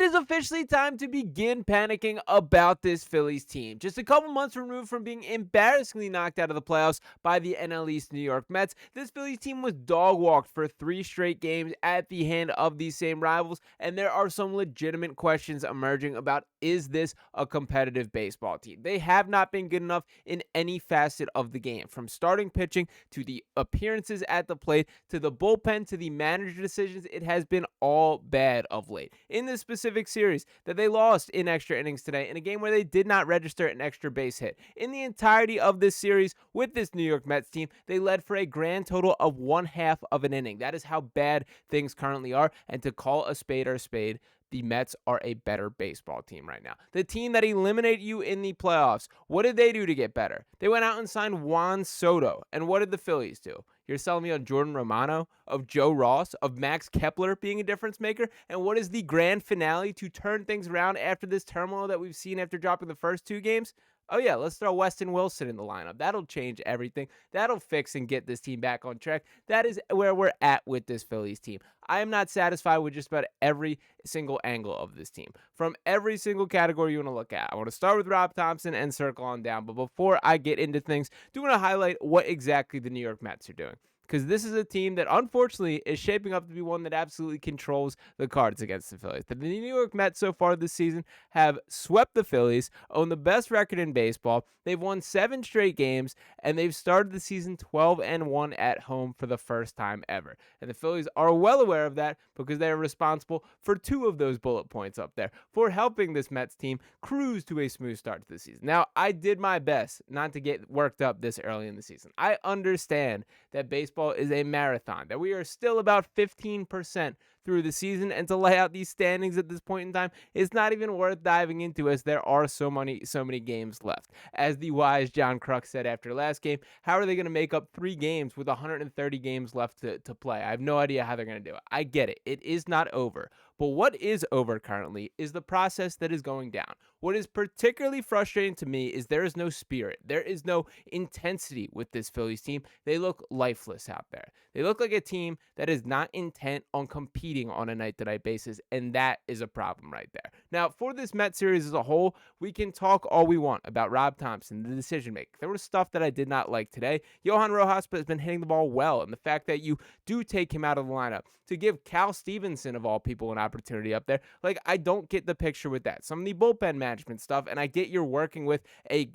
is officially time to begin panicking about this Phillies team. Just a couple months removed from being embarrassingly knocked out of the playoffs by the NL East New York Mets, this Phillies team was dog-walked for 3 straight games at the hand of these same rivals, and there are some legitimate questions emerging about, is this a competitive baseball team? They have not been good enough in any facet of the game, from starting pitching to the appearances at the plate to the bullpen to the manager decisions. It has been all bad of late. In this specific series that they lost in extra innings today, in a game where they did not register an extra base hit, in the entirety of this series with this New York Mets team, they led for a grand total of 1/2 of an inning. That is how bad things currently are, and to call a spade, the Mets are a better baseball team right now. The team that eliminated you in the playoffs, what did they do to get better? They went out and signed Juan Soto. And what did the Phillies do? You're selling me on Jordan Romano, of Joe Ross, of Max Kepler being a difference maker? And what is the grand finale to turn things around after this turmoil that we've seen after dropping the first 2 games? Oh yeah, let's throw Weston Wilson in the lineup. That'll change everything. That'll fix and get this team back on track. That is where we're at with this Phillies team. I am not satisfied with just about every single angle of this team. From every single category you want to look at. I want to start with Rob Thompson and circle on down. But before I get into things, I do want to highlight what exactly the New York Mets are doing, because this is a team that unfortunately is shaping up to be one that absolutely controls the cards against the Phillies. The New York Mets so far this season have swept the Phillies, own the best record in baseball. They've won 7 straight games, and they've started the season 12-1 at home for the first time ever. And the Phillies are well aware of that because they are responsible for 2 of those bullet points up there for helping this Mets team cruise to a smooth start to the season. Now, I did my best not to get worked up this early in the season. I understand that baseball is a marathon, that we are still about 15% through the season, and to lay out these standings at this point in time is not even worth diving into, as there are so many games left. As the wise John Kruk said after last game, how are they going to make up 3 games with 130 games left to play? I have no idea how they're going to do it. I get it. It is not over. But what is over currently is the process that is going down. What is particularly frustrating to me is there is no spirit. There is no intensity with this Phillies team. They look lifeless out there. They look like a team that is not intent on competing on a night-to-night basis, and that is a problem right there. Now, for this Mets series as a whole, we can talk all we want about Rob Thompson, the decision-maker. There was stuff that I did not like today. Johan Rojas has been hitting the ball well, and the fact that you do take him out of the lineup to give Cal Stevenson, of all people, an opportunity up there, like, I don't get the picture with that. Some of the bullpen management stuff, and I get you're working with a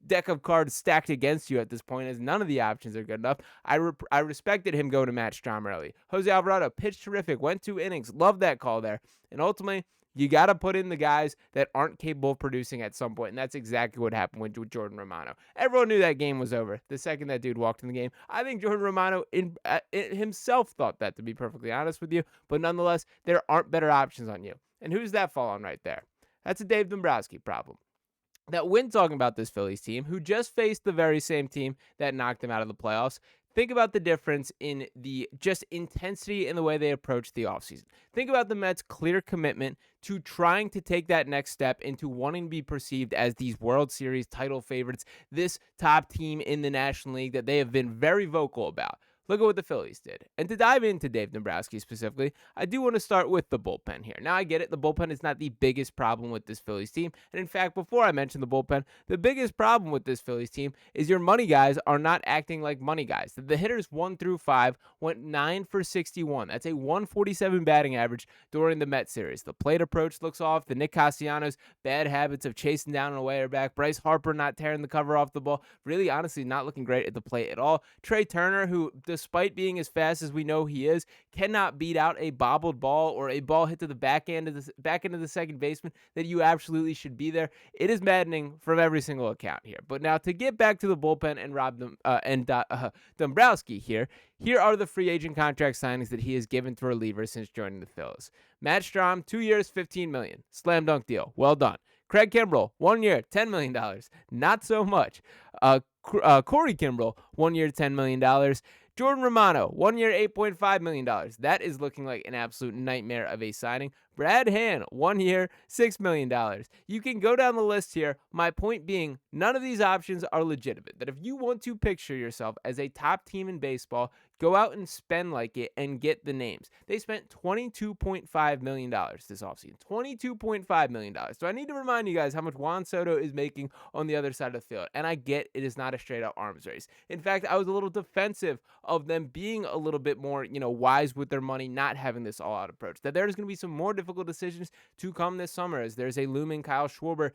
deck of cards stacked against you at this point, as none of the options are good enough. I respected him going to Matt Strom early. Jose Alvarado pitched terrific, went 2 innings, loved that call there, and ultimately, you got to put in the guys that aren't capable of producing at some point, and that's exactly what happened with Jordan Romano. Everyone knew that game was over the second that dude walked in the game. I think Jordan Romano himself thought that, to be perfectly honest with you, but nonetheless, there aren't better options on you. And who's that fall on right there? That's a Dave Dombrowski problem. That when talking about this Phillies team, who just faced the very same team that knocked them out of the playoffs, think about the difference in the just intensity in the way they approach the offseason. Think about the Mets' clear commitment to trying to take that next step into wanting to be perceived as these World Series title favorites, this top team in the National League that they have been very vocal about. Look at what the Phillies did. And to dive into Dave Dombrowski specifically, I do want to start with the bullpen here. Now, I get it. The bullpen is not the biggest problem with this Phillies team. And in fact, before I mention the bullpen, the biggest problem with this Phillies team is your money guys are not acting like money guys. The hitters 1 through 5 went 9 for 61. That's a 147 batting average during the Mets series. The plate approach looks off. The Nick Castellanos bad habits of chasing down an away are back. Bryce Harper not tearing the cover off the ball. Really, honestly, not looking great at the plate at all. Trey Turner, who despite being as fast as we know he is, cannot beat out a bobbled ball or a ball hit to the back end of the second baseman that you absolutely should be there. It is maddening from every single account here. But now to get back to the bullpen and Dombrowski here are the free agent contract signings that he has given to relievers since joining the Phillies. Matt Strom, 2 years, $15 million. Slam dunk deal. Well done. Craig Kimbrell, 1 year, $10 million. Not so much. Corey Kimbrell, 1 year, $10 million. Jordan Romano, 1 year, $8.5 million. That is looking like an absolute nightmare of a signing. Brad Hand, 1 year, $6 million. You can go down the list here. My point being, none of these options are legitimate. That if you want to picture yourself as a top team in baseball, go out and spend like it and get the names. They spent $22.5 million this offseason. $22.5 million. So I need to remind you guys how much Juan Soto is making on the other side of the field. And I get it is not a straight up arms race. In fact, I was a little defensive of them being a little bit more, wise with their money, not having this all out approach. That there's going to be some more difficult decisions to come this summer as there's a looming Kyle Schwarber,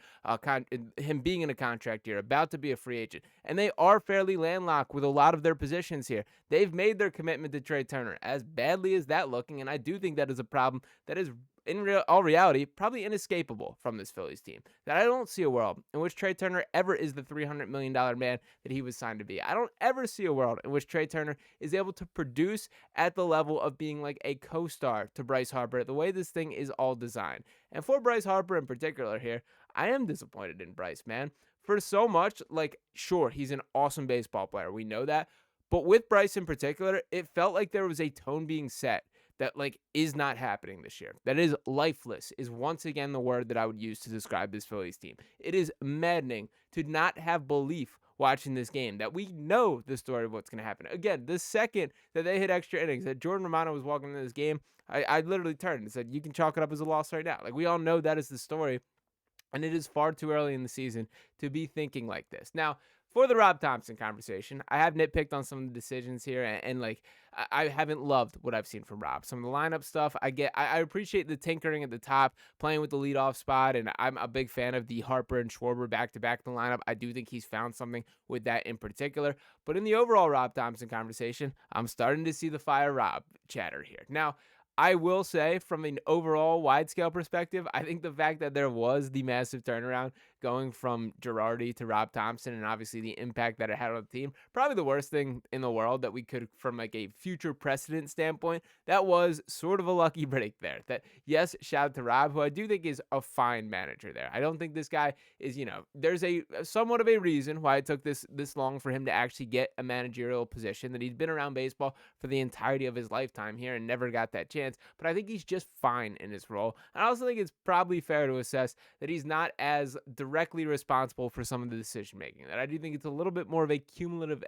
him being in a contract year, about to be a free agent. And they are fairly landlocked with a lot of their positions here. They've made their commitment to Trey Turner, as badly as that looking, and I do think that is a problem that is all reality, probably inescapable from this Phillies team. That I don't see a world in which Trey Turner ever is the $300 million man that he was signed to be. I don't ever see a world in which Trey Turner is able to produce at the level of being like a co-star to Bryce Harper, the way this thing is all designed. And for Bryce Harper in particular here, I am disappointed in Bryce, man. For so much, sure, he's an awesome baseball player. We know that. But with Bryce in particular, it felt like there was a tone being set that is not happening this year. That is lifeless is once again the word that I would use to describe this Phillies team. It is maddening to not have belief watching this game, that we know the story of what's going to happen. Again, the second that they hit extra innings, that Jordan Romano was walking into this game, I literally turned and said, you can chalk it up as a loss right now. We all know that is the story. And it is far too early in the season to be thinking like this. Now, for the Rob Thompson conversation, I have nitpicked on some of the decisions here, and I haven't loved what I've seen from Rob. Some of the lineup stuff, I appreciate the tinkering at the top, playing with the leadoff spot, and I'm a big fan of the Harper and Schwarber back-to-back in the lineup. I do think he's found something with that in particular. But in the overall Rob Thompson conversation, I'm starting to see the fire Rob chatter here. Now, I will say, from an overall wide-scale perspective, I think the fact that there was the massive turnaround going from Girardi to Rob Thompson, and obviously the impact that it had on the team, probably the worst thing in the world that we could, from a future precedent standpoint, that was sort of a lucky break there. That, yes, shout out to Rob, who I do think is a fine manager there. I don't think this guy is, there's a somewhat of a reason why it took this long for him to actually get a managerial position, that he's been around baseball for the entirety of his lifetime here and never got that chance. But I think he's just fine in his role. I also think it's probably fair to assess that he's not as directly responsible for some of the decision making. That I do think it's a little bit more of a cumulative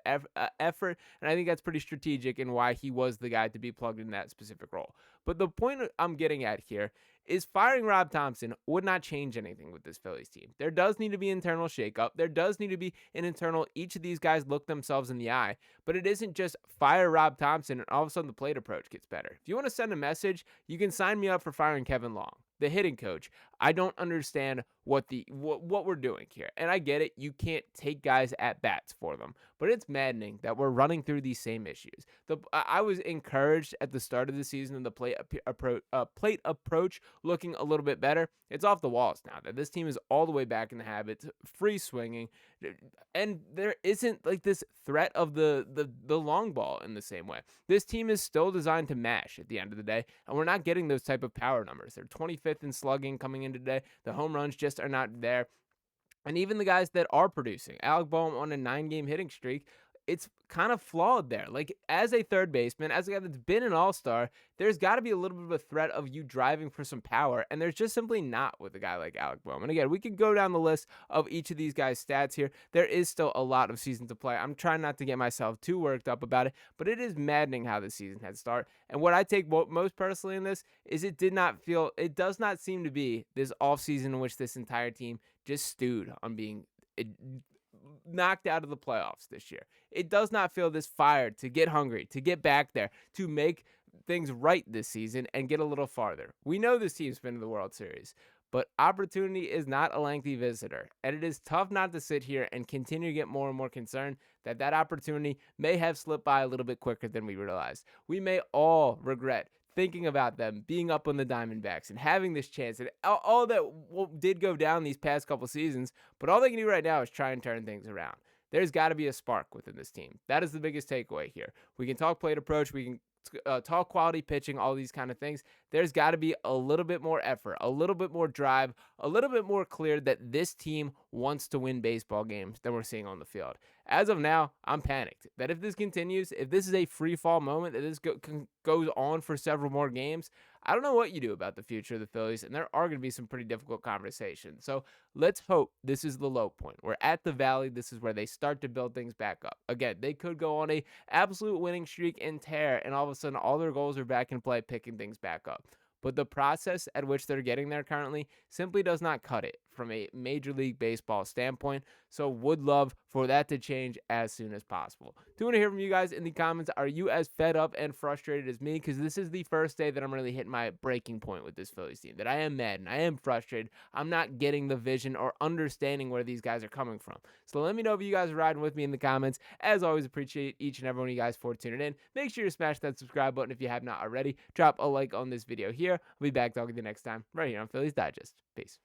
effort, and I think that's pretty strategic in why he was the guy to be plugged in that specific role. But the point I'm getting at here is firing Rob Thompson would not change anything with this Phillies team. There does need to be internal shakeup. There does need to be an internal, each of these guys look themselves in the eye. But it isn't just fire Rob Thompson and all of a sudden the plate approach gets better. If you want to send a message, you can sign me up for firing Kevin Long, the hitting coach. I don't understand what we're doing here. And I get it. You can't take guys at bats for them. But it's maddening that we're running through these same issues. I was encouraged at the start of the season of the plate approach looking a little bit better. It's off the walls now. That this team is all the way back in the habits, free swinging. And there isn't this threat of the long ball in the same way. This team is still designed to mash at the end of the day. And we're not getting those type of power numbers. They're 25th in slugging coming in today. The home runs just are not there. And even the guys that are producing, Alec Boehm on a 9-game hitting streak, it's kind of flawed there. As a third baseman, as a guy that's been an all-star, there's got to be a little bit of a threat of you driving for some power, and there's just simply not with a guy like Alec Boehm. And again, we could go down the list of each of these guys' stats here. There is still a lot of season to play. I'm trying not to get myself too worked up about it, but it is maddening how the season had started. And what I take most personally in this is it does not seem to be this offseason in which this entire team just stewed on being knocked out of the playoffs this year. It does not feel this fired to get hungry, to get back there, to make things right this season and get a little farther. We know this team's been to the World Series, but opportunity is not a lengthy visitor. And it is tough not to sit here and continue to get more and more concerned that opportunity may have slipped by a little bit quicker than we realized. We may all regret thinking about them being up on the Diamondbacks and having this chance, and all that did go down these past couple seasons, but all they can do right now is try and turn things around. There's got to be a spark within this team. That is the biggest takeaway here. We can talk plate approach, we can talk quality pitching, all these kind of things. There's got to be a little bit more effort, a little bit more drive, a little bit more clear that this team wants to win baseball games than we're seeing on the field. As of now, I'm panicked that if this continues, if this is a free fall moment, that this goes on for several more games, I don't know what you do about the future of the Phillies, and there are going to be some pretty difficult conversations. So let's hope this is the low point. We're at the valley. This is where they start to build things back up. Again, they could go on a absolute winning streak and tear, and all of a sudden all their goals are back in play, picking things back up. But the process at which they're getting there currently simply does not cut it from a Major League Baseball standpoint. So would love for that to change as soon as possible. Do want to hear from you guys in the comments. Are you as fed up and frustrated as me? Because this is the first day that I'm really hitting my breaking point with this Phillies team, that I am mad and I am frustrated. I'm not getting the vision or understanding where these guys are coming from. So let me know if you guys are riding with me in the comments. As always, appreciate each and every one of you guys for tuning in. Make sure you smash that subscribe button if you have not already. Drop a like on this video here. I'll be back talking to you next time right here on Phillies Digest. Peace.